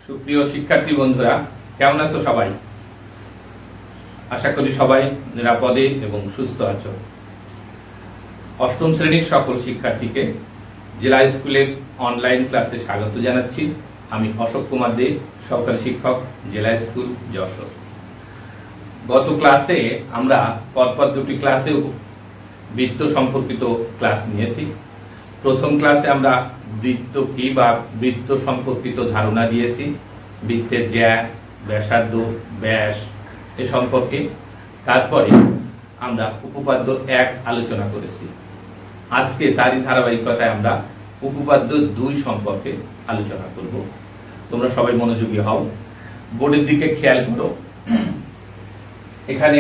সুপ্রিয় শিক্ষার্থী বন্ধুরা, কেমন আছো সবাই? আশা করি সবাই নিরাপদে এবং সুস্থ আছো। অষ্টম শ্রেণীর সকল শিক্ষার্থীকে জেলা স্কুলের অনলাইন ক্লাসে স্বাগত জানাচ্ছি। আমি অশোক কুমার দে, সহকারী শিক্ষক, জেলা স্কুল যশোর। গত ক্লাসে আমরা পরপর দুটি ক্লাসে বৃত্ত সম্পর্কিত ক্লাস নিয়েছি। প্রথম ক্লাসে আমরা বৃত্ত কি বা বৃত্ত সম্পর্কিত ধারণা দিয়েছি, বৃত্তের জ্যা, ব্যাসার্ধ, ব্যাস এ সম্পর্কে। তারপরে আমরা উপপাদ্য 1 আলোচনা করেছি। আজকে তারই ধারাবাহিকতায় আমরা উপপাদ্য 2 সম্পর্কে আলোচনা করব। তোমরা সবাই মনোযোগী হও, বোর্ডের দিকে খেয়াল করো। এখানে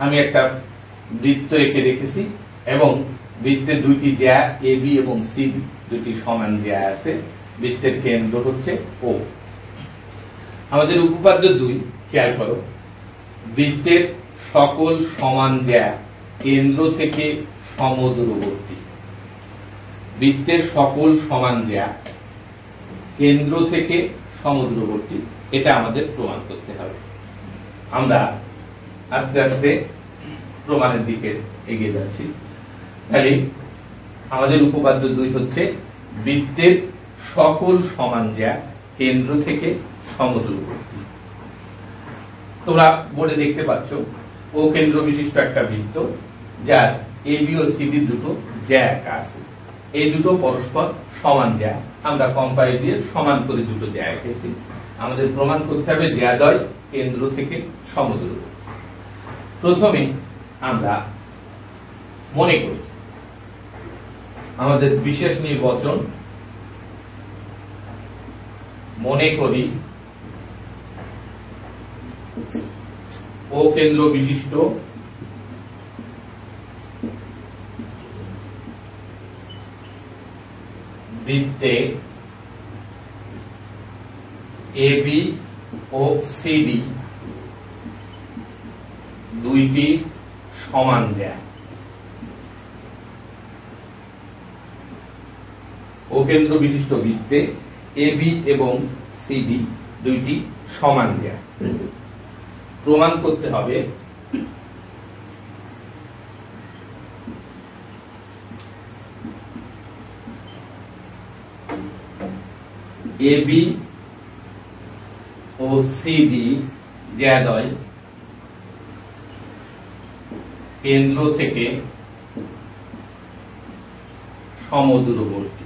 আমি একটা বৃত্ত এঁকে রেখেছি এবং বৃত্তের দুইটি জ্যা এ বি এবং সি দুটি সমান জ্যা আছে। বৃত্তের কেন্দ্র হচ্ছে ও। আমাদের উপপাদ্য 2 খেয়াল করো, বৃত্তের সকল সমান জ্যা কেন্দ্র থেকে সমদূরবর্তী। বৃত্তের সকল সমান জ্যা কেন্দ্র থেকে সমদূরবর্তী, এটা আমাদের প্রমাণ করতে হবে। আমরা আস্তে আস্তে প্রমাণের দিকে এগিয়ে যাচ্ছি। তাহলে আমাদের উপপাদ্য 2 হচ্ছে বৃত্তের সকল সমান জ্যা কেন্দ্র থেকে সমদূরবর্তী। তোমরা বোর্ডে দেখতে পাচ্ছ ও কেন্দ্র বিশিষ্ট একটা বৃত্ত, যার A B O C D দুটো জ্যা একা আছে। এই দুটো পরস্পর সমান জ্যা, আমরা কম্পাইল দিয়ে সমান করে দুটো জ্যা এঁকেছি। আমাদের প্রমাণ করতে হবে জ্যাদ্বয় কেন্দ্র থেকে সমদূরবর্তী। প্রথমে আমরা মনে করি আমাদের বিশেষ নির্বাচন, মনে করি ও কেন্দ্র বিশিষ্ট বৃত্তে A B O C D দুইটি সমান জ্যা। ও কেন্দ্র বিশিষ্ট বৃত্তে এ বি এবং সি ডি দুইটি সমান জ্যা। প্রমাণ করতে হবে A B O C D জ্যাদ্বয় কেন্দ্র থেকে সমদূরবর্তী।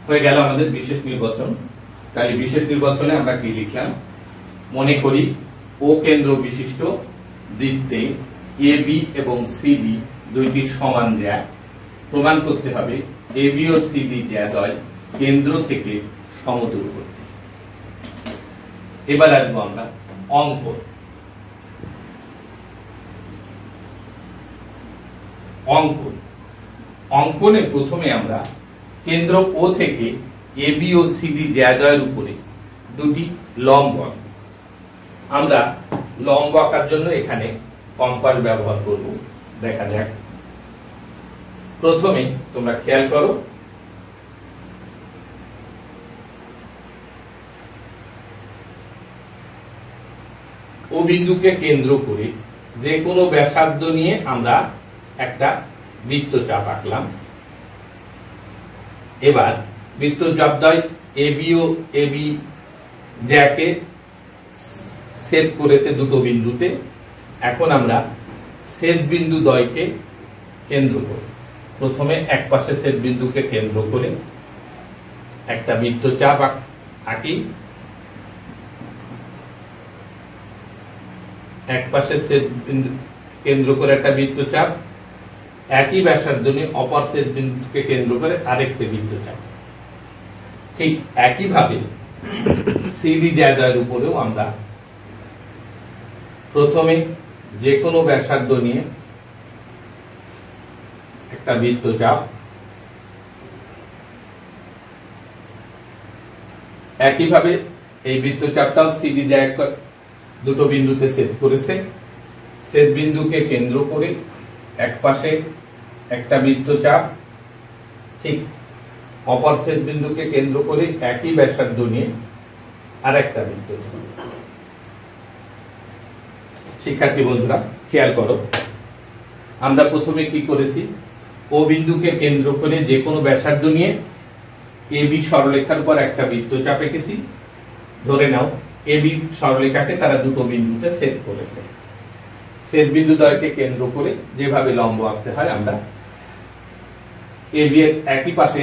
হয়ে গেল আমাদের বিশেষ নির্বাচন। তাহলে বিশেষ নির্বাচনে আমরা কি লিখলাম? মনে করি ও কেন্দ্র বিশিষ্ট বৃত্তে এ বি এবং সি ডি দুইটি সমান জ্যা। প্রমাণ করতে হবে A B O C D জ্যাদ্বয় কেন্দ্র থেকে সমদূরবর্তী। এবার আসবো আমরা অঙ্কন। অঙ্কনে প্রথমে আমরা কেন্দ্র ও থেকে A B O C D জ্যাদ্বয়ের উপরে দুটি লম্ব, আমরা লম্ব আঁকার জন্য এখানে কম্পাস ব্যবহার করব। দেখা যাক। প্রথমে তোমরা খেয়াল করো, ও বিন্দুকে কেন্দ্র করে যে কোনো ব্যাসার্ধ নিয়ে আমরা একটা বৃত্তচাপ আঁকলাম। এবার বৃত্তচাপদ্বয় A B O A B জ্যাকে ছেদ করেছে দুটো বিন্দুতে। এখন আমরা ছেদ বিন্দু দ্বয়কে কেন্দ্র করব। প্রথমে এক পাশে ছেদ বিন্দুকে কেন্দ্র করে একটা বৃত্তচাপ আঁকি। এক পাশে ছেদ বিন্দু কেন্দ্র করে একটা বৃত্তচাপ, একই ব্যাসার্ধ নিয়ে অপর ছেদ বিন্দুকে কেন্দ্র করে আরেকটি বৃত্তচাপ। ঠিক একইভাবে সিডি জ্যাদ্বয়ের উপরেও আমরা প্রথমে যে কোনো ব্যাসার্ধ নিয়ে একটা বৃত্তচাপ, একইভাবে এই বৃত্তচাপটাও সিডি জ্যা দুটো বিন্দুতে ছেদ করেছে। ছেদ বিন্দুকে কেন্দ্র করে এক পাশে একটা বৃত্তচাপ, ঠিক অপর ছেদ বিন্দুকে কেন্দ্র করে একই ব্যাসার্ধ নিয়ে আরেকটা বৃত্ত। শিক্ষার্থী বন্ধুরা খেয়াল করো, আমরা প্রথমে কি করেছি, ও বিন্দুকে কেন্দ্র করে যে কোনো ব্যাসার্ধ নিয়ে এবি সরলরেখার উপর একটা বৃত্ত চাপ এঁকেছি। ধরে নাও এবি সরলরেখাকে তারা দুটো বিন্দুতে ছেদ করেছে। ছেদ বিন্দু দ্বয়কে কেন্দ্র করে যেভাবে লম্ব আঁকতে হয়, আমরা এবি এর একই পাশে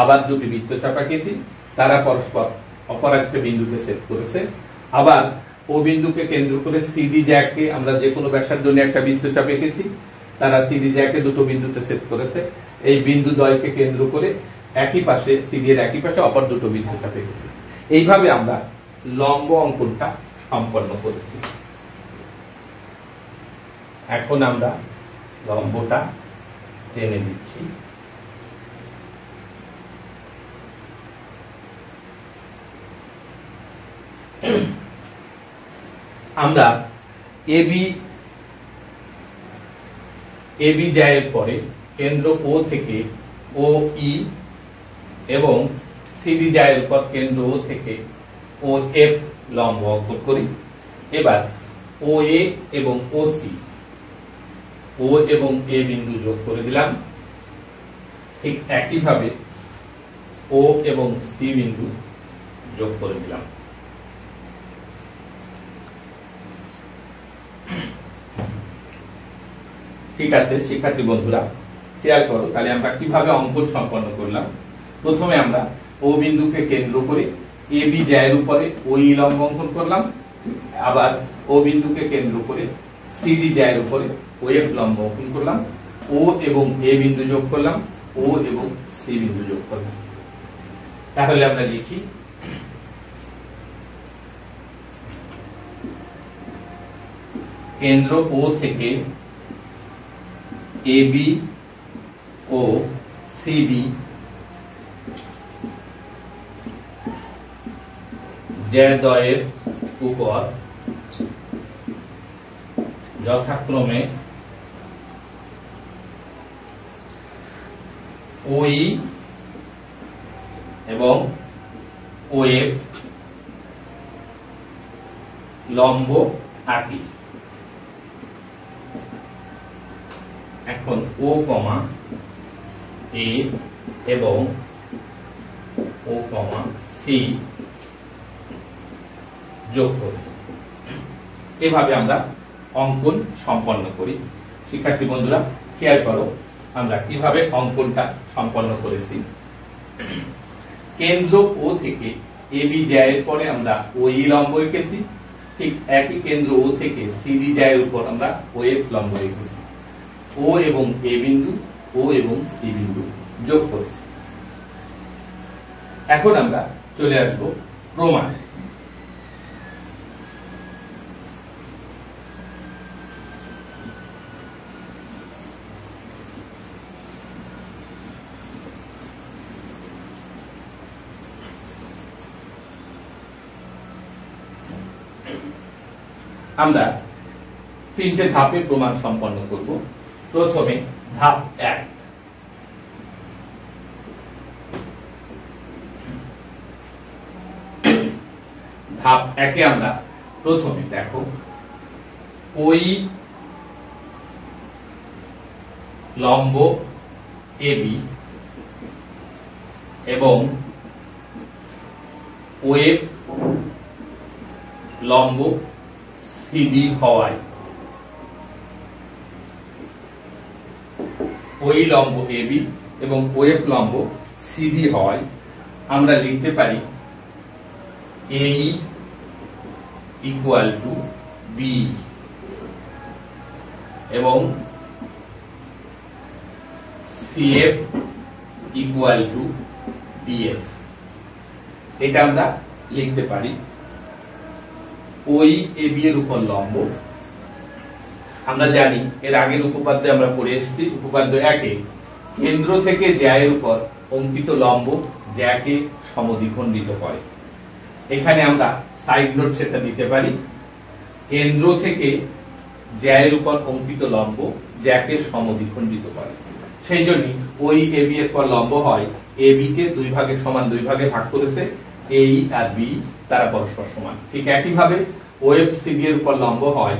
আবার দুটি বৃত্ত চাপ এঁকেছি, তারা পরস্পর অপর একটা বিন্দুতে ছেদ করেছে। আবার ও বিন্দুকে কেন্দ্র করে সিডি জ্যাকে আমরা যে কোনো ব্যাসার্ধ নিয়ে একটা বৃত্ত চাপ এঁকেছি, তারা সিডি জ্যাকে দুটো বিন্দুতে ছেদ করেছে। এই বিন্দু দ্বয়কে কেন্দ্র করে একই পাশে সিডি এর একই পাশে অপর দুটো বৃত্ত চাপ এঁকেছি। এইভাবে আমরা লম্ব অঙ্কনটা সম্পন্ন করেছি। এখন আমরা লম্বটা টেনে দিচ্ছি। আমরা এবি জ্যায়ের পরে কেন্দ্র ও থেকে ও ই এবং সিডি জ্যায়ের পর কেন্দ্র ও থেকে ও এফ লম্ব অঙ্কন করি। এবার ও এ এবং ও সি, ও এবং এ বিন্দু যোগ করে দিলাম। ঠিক একইভাবে ও এবং সি বিন্দু যোগ করে দিলাম। ঠিক আছে শিক্ষার্থী বন্ধুরা, খেয়াল করো তাহলে আমরা কিভাবে অঙ্কন সম্পন্ন করলাম। প্রথমে আমরা ও বিন্দুকে কেন্দ্র করে এবি জ্যায়ের উপরে ওই লম্ব অঙ্কন করলাম। আবার ও বিন্দুকে কেন্দ্র করে সিডি জ্যায়ের উপরে ওএফ লম্ব অঙ্কন করলাম। ও এবং এ বিন্দু যোগ করলাম, ও এবং সি বিন্দু যোগ করলাম। তাহলে আমরা লিখি কেন্দ্র ও থেকে এবি ও সিডি জ্যাদ্বয়ের উপর যথাক্রমে ওই এবং ওএফ লম্ব আঁকি। এখন ও কমা এ এবং ও কমা সি যোগ করি। এভাবে আমরা অঙ্কন সম্পন্ন করি। শিক্ষার্থী বন্ধুরা খেয়াল করো আমরা কিভাবে অঙ্কনটা সম্পন্ন করেছি। কেন্দ্র ও থেকে এবি জ্যায়ের পরে আমরা ওই লম্ব এঁকেছি। ঠিক একই কেন্দ্র ও থেকে সিডি জ্যায়ের উপর আমরা ওএফ লম্ব এঁকেছি। ও এবং এ বিন্দু, ও এবং সি বিন্দু যোগ করেছি। এখন আমরা চলে আসব প্রমাণে। আমরা তিনটে ধাপে প্রমাণ সম্পন্ন করব। প্রথমে ধাপ 1। ধাপ 1-এ আমরা প্রথমে দেখো ওই লম্ব এবি এবং ওএফ লম্ব সিডি হওয়ায় ওই লম্ব এবি এবং ওএফ লম্ব সিডি হওয়ায় আমরা লিখতে পারি এই ইকুয়াল টু বি এবং সিএফ ইকুয়াল টু ডিএফ। এটা আমরা লিখতে পারি ওই এবি এর উপর লম্ব। আমরা জানি এর আগের উপপাদ্য আমরা পড়ে এসেছি, উপপাদ্য 1-এ কেন্দ্র থেকে জ্যায়ের উপর অঙ্কিত লম্ব জ্যাকে সমদ্বিখণ্ডিত করে। এখানে আমরা সাইড নোট সেটা দিতে পারি, কেন্দ্র থেকে জ্যায়ের উপর অঙ্কিত লম্ব জ্যাকে সমদ্বিখণ্ডিত করে। সেই জন্য ওই এবি এর পর লম্ব হয়, এবি কে দুই ভাগে সমান দুই ভাগে ভাগ করেছে, এই আর বি তারা পরস্পর সমান। ঠিক একইভাবে ওএফ সিডি এর উপর লম্ব হয়,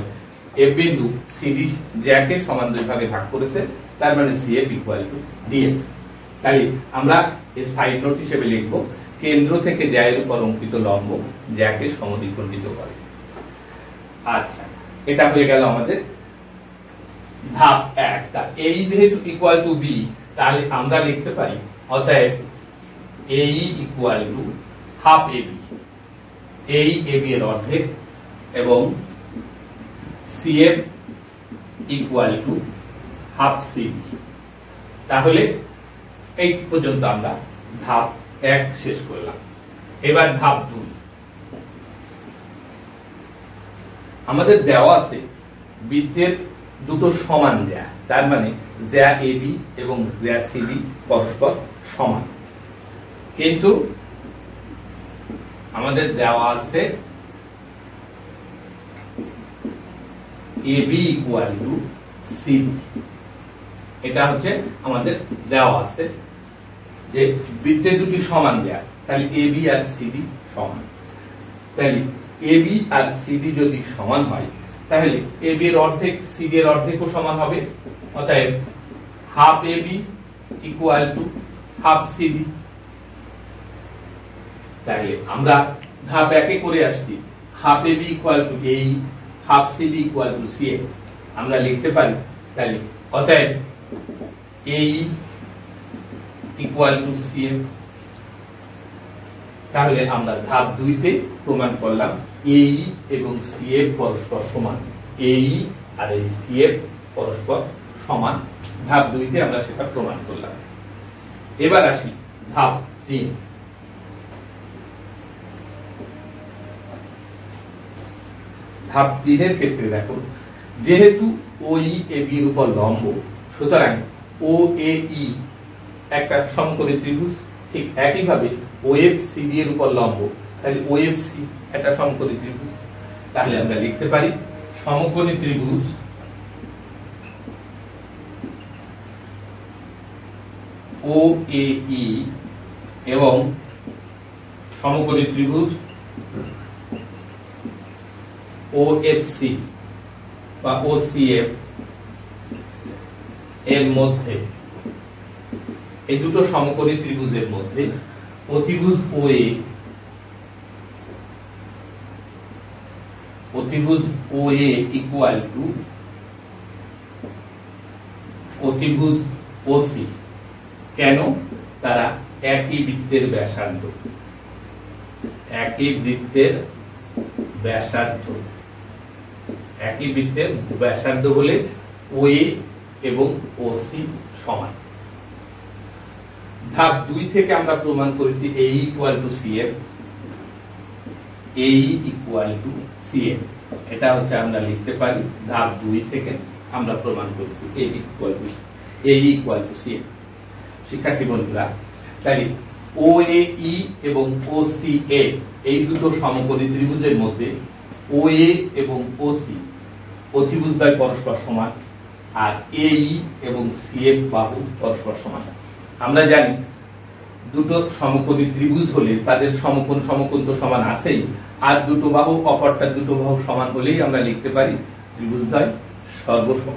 এফ বিন্দু সিডি জ্যাকে সমান দুই ভাগে ভাগ করেছে, তার মানে সিএফ ইকুয়াল টু ডিএফ। তাই আমরা এই সাইড নোট হিসেবে লিখব, কেন্দ্র থেকে জ্যায়ের উপর অঙ্কিত লম্ব জ্যাকে সমদ্বিখণ্ডিত করে। আচ্ছা, এটা হয়ে গেল আমাদের ধাপ 1। তা এই যেহেতু ইকুয়াল টু বি, তাহলে আমরা লিখতে পারি অতএব এই ইকুয়াল টু হাফ এবি, এই এবি এর অর্ধেক, এবং CF equal to half CB. তাহলে এই পর্যন্ত আমরা ধাপ 1 শেষ করলাম। এবার ধাপ 2। আমাদের দেওয়া আছে বৃত্তের দুটো সমান জ্যা, তার মানে জ্যা এবি এবং জ্যা সিডি পরস্পর সমান, কিন্তু আমাদের দেওয়া আছে এবি ইকুয়াল টু সিডি। এটা হচ্ছে আমাদের দেওয়া আছে যে বৃত্তের দুটি সমান জ্যা, তাহলে এবি আর সিডি সমান। তাহলে এবি আর সিডি যদি সমান হয়, তাহলে এবি এর অর্ধেক সিডি এর অর্ধেকও সমান হবে, অতএব half AB equal to half CD. তাহলে আমরা ধাপ 1 এ করে আসছি, হাফ এবি ইকুয়াল টু এই, half CD equal to CF. আমরা লিখতে পারি তাহলে অতএব এই ইকুয়াল টু সিএফ। তাহলে আমরা ধাপ 2 তে প্রমাণ করলাম এই এবং সিএফ পরস্পর সমান, এই আর এই সিএফ পরস্পর সমান। ধাপ 2 তে আমরা সেটা প্রমাণ করলাম। এবার আসি ধাপ 3। ধাপ 3 এর ক্ষেত্রে দেখো, যেহেতু ওই এবি এর উপর লম্ব, সুতরাং ও এই একটা সমকোণী ত্রিভুজ। ঠিক একইভাবে ওএফ সিডি এর উপর লম্ব, তাহলে ওএফ সি একটা সমকোণী ত্রিভুজ। তাহলে আমরা লিখতে পারি সমকোণী ত্রিভুজ ও এই এবং সমকোণী ত্রিভুজ ওএফসি বা ওসিএফ এর মধ্যে, এই দুটো সমকোণী ত্রিভুজের মধ্যে অতিভুজ ওএ, অতিভুজ ওএ ইকুয়াল টু অতিভুজ ওসি। কেন? তারা একই বৃত্তের ব্যাসার্ধ, একই বৃত্তের ব্যাসার্ধ, একই বৃত্তের ব্যাসার্ধ হলে ওএ এবং ওসি সমান। ধাপ 2 থেকে আমরা প্রমাণ করেছি এই ইকুয়াল টু সিএফ, এই ইকুয়াল টু সিএফ। এটা হচ্ছে আমরা লিখতে পারি ধাপ 2 থেকে আমরা প্রমাণ করেছি এই ইকুয়াল টু সিএফ। শিক্ষার্থী বন্ধুরা, তাই ওএই এবং ওসিএ এই দুটো সমকোণী ত্রিভুজের মধ্যে ওএ এবং ওসি অতিভুজদ্বয় পরস্পর সমান, আর এই এবং সিএফ বাহু পরস্পর সমান। আমরা জানি দুটো সমকোণী ত্রিভুজ হলে তাদের সমকোণ সমকোণ তো সমান আছেই, আর দুটো বাহু অপরটার দুটো বাহু সমান হলেই আমরা লিখতে পারি ত্রিভুজদ্বয় সর্বসম।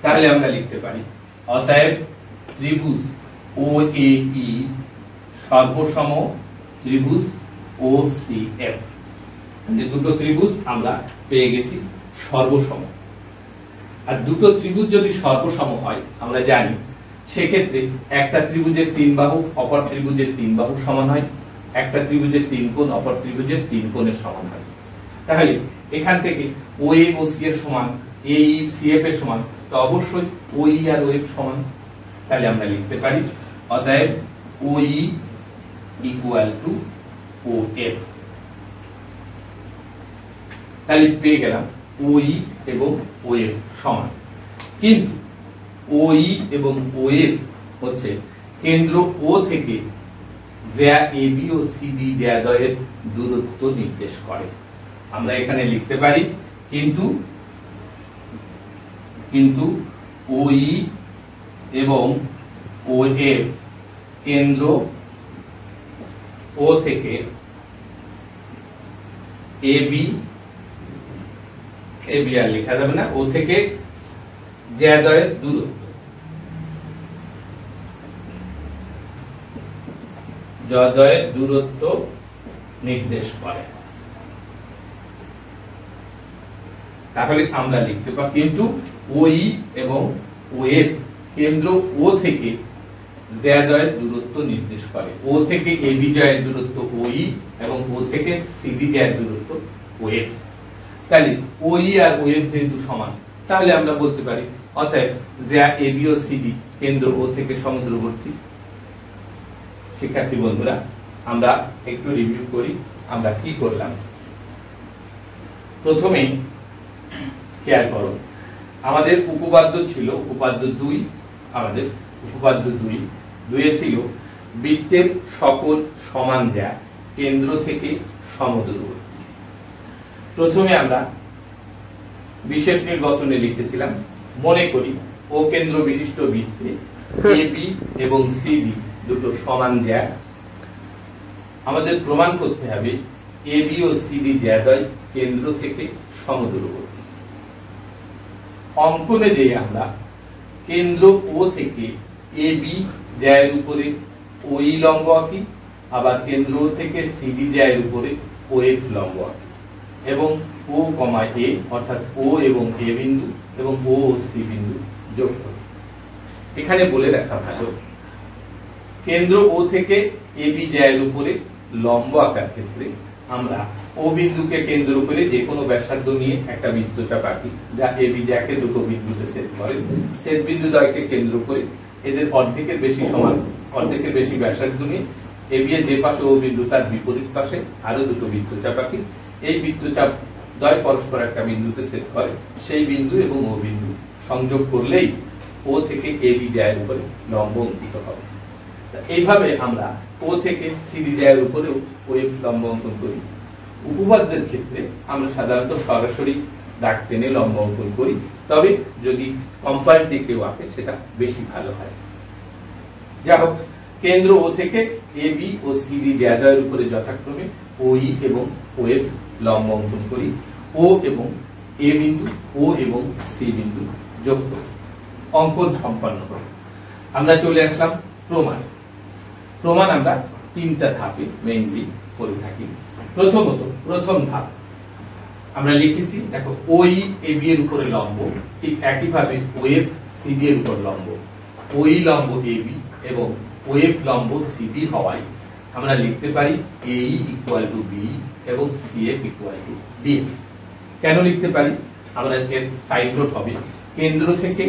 তাহলে আমরা লিখতে পারি অতএব ত্রিভুজ ওএই সর্বসম ত্রিভুজ ওসিএফ। যে দুটো ত্রিভুজ আমরা পেয়ে গেছি সর্বসম। আর দুটো ত্রিভুজ যদি সর্বসম হয়, আমরা জানি সেক্ষেত্রে একটা ত্রিভুজের 3 বাহু অপর ত্রিভুজের 3 বাহু সমান হয়, একটা ত্রিভুজের 3 কোণ অপর ত্রিভুজের 3 কোণের সমান হয়। তাহলে এখান থেকে ওএ ও সি এর সমান, এই সিএফ এর সমান, তো অবশ্যই ওই আর ওএফ সমান। তাহলে আমরা লিখতে পারি অতএব ওই ইকুয়াল টু ওএফ। তাহলে পেয়ে গেলাম ওই এবং ওএফ সমান। কিন্তু ওই এবং ওএফ হচ্ছে কেন্দ্র ও থেকে জ্যা এবি ও সিডি জ্যাদ্বয়ের দূরত্ব নির্দেশ করে। আমরা এখানে লিখতে পারি কিন্তু ওই এবং ও এফ কেন্দ্র ও থেকে এ বি আর লেখা যাবে না, ও থেকে জ্যাদ্বয়ের দূরত্ব, জ্যাদ্বয়ের দূরত্ব নির্দেশ করে। তাহলে আমরা লিখতে পারি কিন্তু ওই এবং ওএফ কেন্দ্র ও থেকে জ্যাদ্বয়ের দূরত্ব নির্দেশ করে। ও থেকে এবি জ্যায়ের দূরত্ব ওই এবং ও থেকে সিডি জ্যায়ের দূরত্ব ওএফ। তাহলে ওই আর ওএফ যেহেতু সমান, তাহলে আমরা বলতে পারি অতএব জ্যা এবি ও সিডি কেন্দ্র ও থেকে সমুদ্রবর্তী। শিক্ষার্থী বন্ধুরা, আমরা একটু রিভিউ করি আমরা কি করলাম। প্রথমে খেয়াল করো, আমাদের উপপাদ্য ছিল উপপাদ্য 2, আমাদের উপপাদ্য 2 ছিল বৃত্তের সকল সমান জ্যা কেন্দ্র থেকে সমদূরবর্তী। প্রথমে আমরা বিশেষ নির্বাচনে লিখেছিলাম, মনে করি ও কেন্দ্র বিশিষ্ট বৃত্তে এবি এবং সিডি দুটো সমান জ্যা। আমাদের প্রমাণ করতে হবে এবি ও সিডি জ্যাদ্বয় কেন্দ্র থেকে সমদূরবর্তী। অঙ্কনে দিয়ে আমরা কেন্দ্র ও থেকে এবি জ্যায়ের উপরে ওই লম্ব আঁকি, আবার কেন্দ্র ও থেকে সিডি জ্যায়ের উপরে ওএফ লম্ব আঁকি এবং ও কমা এ অর্থাৎ ও এবং এ বিন্দু এবং ও সি বিন্দু যোগ করি। এখানে বলে রাখা ভালো, কেন্দ্র ও থেকে এবি জ্যায়ের উপরে লম্ব আঁকার ক্ষেত্রে আমরা ও বিন্দুকে কেন্দ্র করে যে কোনো ব্যাসার্ধ নিয়ে একটা বৃত্তচাপ আঁকি, যা এবি জ্যাকে দুটো বিন্দুতে ছেদ করে। ছেদ বিন্দু দ্বয়কে কেন্দ্র করে এদের অর্ধেকের বেশি সমান, অর্ধেকের বেশি ব্যাসার্ধ নিয়ে এবি এর যে পাশে ও বিন্দু তার বিপরীত পাশে আরো দুটো বৃত্তচাপ আঁকি। এই বৃত্তচাপ দ্বয় পরস্পর একটা বিন্দুতে ছেদ করে, সেই বিন্দু এবং ও বিন্দু সংযোগ করলেই ও থেকে এবি জ্যায়ের উপরে লম্ব অঙ্কিত হবে। এইভাবে আমরা ও থেকে সিডি জ্যায়ের উপরেও ওএফ লম্ব অঙ্কন করি। উপপাদ্যের ক্ষেত্রে আমরা সাধারণত সরাসরি দাগ টেনে লম্ব অঙ্কন করি, তবে যদি কম্পাইল দিয়ে কেউ আঁকে সেটা বেশি ভালো হয়। যাই হোক, কেন্দ্র ও থেকে এবি ও সিডি জ্যাদ্বয়ের উপরে যথাক্রমে ওই এবং ওএফ লম্ব অঙ্কন করি। ও এবং এ বিন্দু, ও এবং সি বিন্দু যোগ করি, অঙ্কন সম্পন্ন করি। আমরা চলে আসলাম প্রমাণ। প্রমাণ আমরা 3টা ধাপে মেইনলি করে থাকি। প্রথমত প্রথম ধাপ আমরা লিখেছি, দেখো ওই এবি এর উপরে লম্ব, ঠিক একইভাবে ওএফ সিডি এর উপর লম্ব। ওই লম্ব এবি এবং ওএফ লম্ব সিডি হওয়ায় আমরা লিখতে পারি এই ইকুয়াল টু বি এবং সিএফ ইকুয়াল টু ডি। কেন লিখতে পারি? আমরা এর সাইড নোট হবে, কেন্দ্র থেকে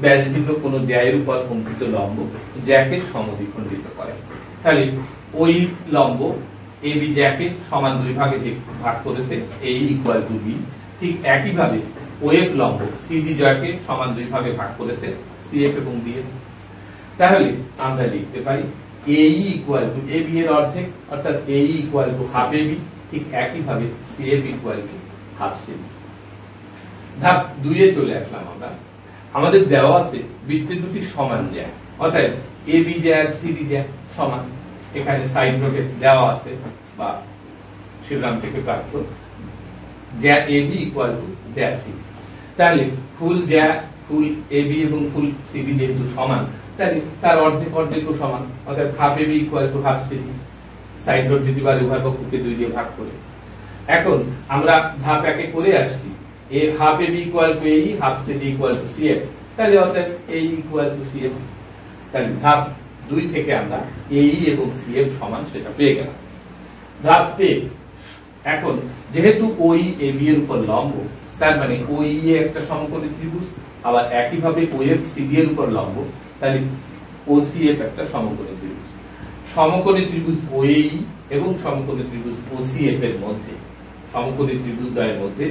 ব্যাসভিন্ন কোন জ্যায়ের উপর অঙ্কিত লম্ব জ্যাকে সমদ্বিখণ্ডিত করে। তাহলে ওই লম্ব এবি জ্যাকে সমান দুই ভাগে ভাগ করেছে, এই ইকুয়াল টু বি। ঠিক একইভাবে ওএফ লম্ব সিডি জ্যাকে সমান দুই ভাগে ভাগ করেছে, সিএফ এবং ডিএফ। তাহলে আমরা লিখতে পারি এই ইকুয়াল টু এবি এর অর্ধেক অর্থাৎ এই ইকুয়াল টু হাফ এবি, ঠিক একইভাবে CF equal to half CD. ধাপ 2 এ চলে আসলাম আমরা। আমাদের দেওয়া আছে বৃত্তের দুটি সমান জ্যা, অর্থাৎ এবি জ্যা আর সিডি জ্যা সমান। এখানে সাইড নোটে দেওয়া আছে বা শিরোনাম থেকে প্রাপ্ত জ্যা এবি ইকুয়াল টু জ্যা সিডি। তাহলে ফুল জ্যা, ফুল এবি এবং ফুল সিডি যেহেতু সমান, তাহলে তার অর্ধেক অর্ধেকও সমান, অর্থাৎ half AB equal to half CD. Side note দিতে পারি উভয় পক্ষকে 2 দিয়ে ভাগ করে। এখন আমরা ধাপ 1 করে আসছি, এ হাফ এবি ইকুয়াল টু এই, half CD equal to CF. তাহলে অর্থাৎ এই ইকুয়াল টু সিএফ। তাহলে ধাপ 2 থেকে আমরা এই এবং সিএফ সমান সেটা পেয়ে গেলাম। ধাপ 3, এখন যেহেতু ওই এবি এর উপর লম্ব, তার মানে ওই এ একটা সমকোণী ত্রিভুজ, আবার একইভাবে ওএফ সিডি এর উপর লম্ব, তাহলে ওসিএফ একটা সমকোণী ত্রিভুজ। সমকোণী ত্রিভুজ ওএই এবং সমকোণী ত্রিভুজ ওসিএফ এর মধ্যে, সমকোণী ত্রিভুজ দ্বয়ের মধ্যে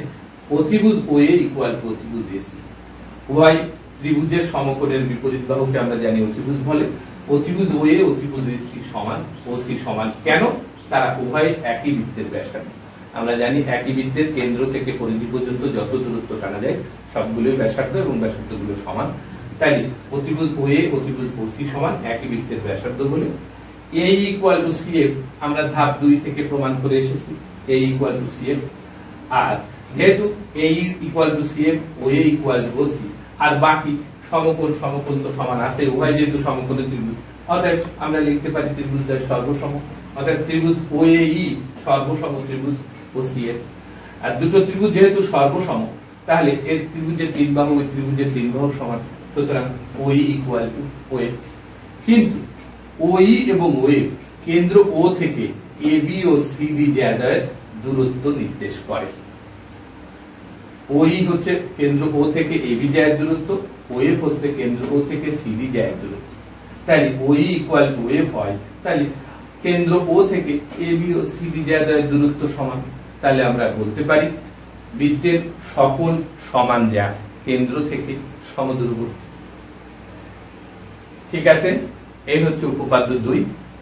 অতিভুজ ওএ ইকুয়াল টু অতিভুজ এসি। উভয় ত্রিভুজের সমকোণের বিপরীত বাহুকে আমরা জানি অতিভুজ বলে। অতিভুজ ওএ অতিভুজ এসি সমান ওসি সমান কেন? তারা উভয় একই বৃত্তের ব্যাসার্ধ। আমরা জানি একই বৃত্তের কেন্দ্র থেকে পরিধি পর্যন্ত যত দূরত্ব টানা যায় সবগুলোই ব্যাসার্ধ এবং ব্যাসার্ধগুলো সমান। তাই অতিভুজ ও এ অতিভুজ ও সি সমান একই বৃত্তের ব্যাসার্ধ হলে A equal to C F আমরা ধাপ 2 থেকে প্রমাণ করে এসেছি A equal to C F. আর যেহেতু A equal to C F O A equal to O C আর বাকি সমকোণ সমকোণ তো সমান আছে, উভয় যেহেতু সমকোণের ত্রিভুজ, অতএব আমরা লিখতে পারি ত্রিভুজদ্বয় সর্বসম, অতএব ত্রিভুজ ও এ ই সর্বসম ত্রিভুজ ও সি এফ। আর দুটো ত্রিভুজ যেহেতু সর্বসম তাহলে এর ত্রিভুজের তিন বাহু ওই ত্রিভুজের তিন বাহু সমান, সুতরাং ও ই ইকুয়াল টু ও এ। কিন্তু ও ই এবং ও এ কেন্দ্র ও থেকে A B O C D জ্যাদ্বয়ের দূরত্ব নির্দেশ করে। ও ই হচ্ছে কেন্দ্র ও থেকে এ বি জ্যায়ের দূরত্ব, ও এফ হচ্ছে কেন্দ্র ও থেকে সি ডি জ্যায়ের দূরত্ব। তাহলে ও ই ইকুয়াল টু এফ হয়, তাহলে কেন্দ্র ও থেকে A B O C D জ্যাদ্বয়ের দূরত্ব সমান। তাহলে আমরা বলতে পারি বৃত্তের সকল সমান জ্যা কেন্দ্র থেকে সমদূরবর্তী। ঠিক আছে, এই হচ্ছে উপপাদ্য 2।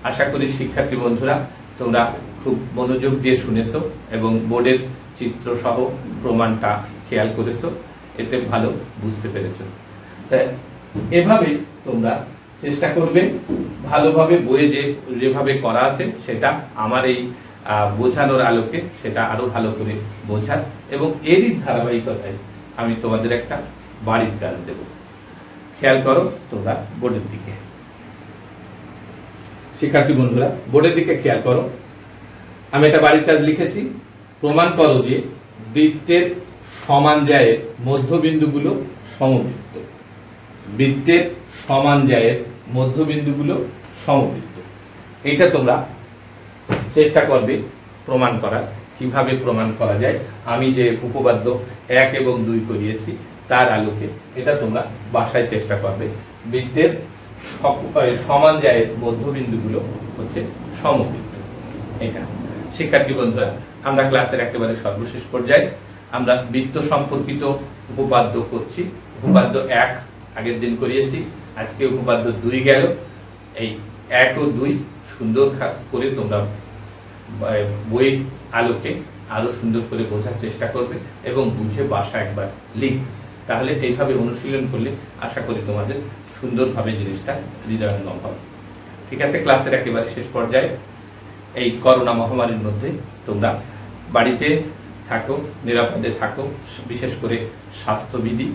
আশা করি শিক্ষার্থী বন্ধুরা তোমরা খুব মনোযোগ দিয়ে শুনেছো এবং বোর্ডের চিত্র সহ প্রমাণটা খেয়াল করেছো, এতে ভালো বুঝতে পেরেছো। তাই এভাবে তোমরা চেষ্টা করবে ভালোভাবে বইয়ে যেভাবে করা আছে সেটা আমার এই বোঝানোর আলোকে সেটা আরো ভালো করে বোঝার, এবং এরই ধারাবাহিকতায় আমি তোমাদের একটা বাড়ির কাজ দেব। খেয়াল করো তোমরা বোর্ডের দিকে। শিক্ষার্থী বন্ধুরা বোর্ডের দিকে খেয়াল করো, আমি একটা বাড়ির কাজ লিখেছি। প্রমাণ করো যে বৃত্তের সমান জ্যায়ের মধ্যবিন্দুগুলো সমবৃত্ত। বৃত্তের সমান জ্যায়ের মধ্যবিন্দুগুলো সমবৃত্ত। এটা তোমরা চেষ্টা করবে প্রমাণ করার। কিভাবে প্রমাণ করা যায় আমি যে উপপাদ্য 1 এবং 2 করিয়েছি তার আলোকে এটা তোমরা বাসায় চেষ্টা করবে। বৃত্তের সমান জ্যায়ের মধ্যবিন্দুগুলো হচ্ছে সমবৃত্ত। এটা শিক্ষার্থী বন্ধুরা আমরা ক্লাসের একেবারে সর্বশেষ পর্যায়ে আমরা বৃত্ত সম্পর্কিত উপপাদ্য করছি। উপপাদ্য 1 আগের দিন করিয়েছি, আজকে উপপাদ্য 2 গেল। এই 1 ও 2 সুন্দর করে তোমরা বই আলোকে আরো সুন্দর করে বোঝার চেষ্টা করবে এবং বুঝে বাসা একবার লিখ। তাহলে এইভাবে অনুশীলন করলে আশা করি তোমাদের সুন্দরভাবে জিনিসটা হৃদয়ঙ্গম হবে। ঠিক আছে, ক্লাসের একেবারে শেষ পর্যায়ে এই করোনা মহামারীর মধ্যে তোমরা বাড়িতে থাকো, নিরাপদে থাকো, বিশেষ করে স্বাস্থ্যবিধি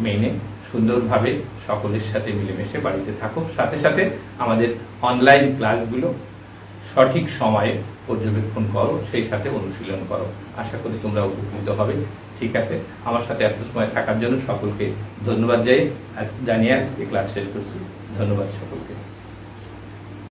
মেনে সুন্দরভাবে সকলের সাথে মিলেমিশে বাড়িতে থাকো। সাথে সাথে আমাদের অনলাইন ক্লাসগুলো সঠিক সময়ে পর্যবেক্ষণ করো, সেই সাথে অনুশীলন করো। আশা করি তোমরা উপকৃত হবে। ঠিক আছে, আমার সাথে এত সময় থাকার জন্য সকলকে ধন্যবাদ জানিয়ে আজকে ক্লাস শেষ করছি। ধন্যবাদ সকলকে।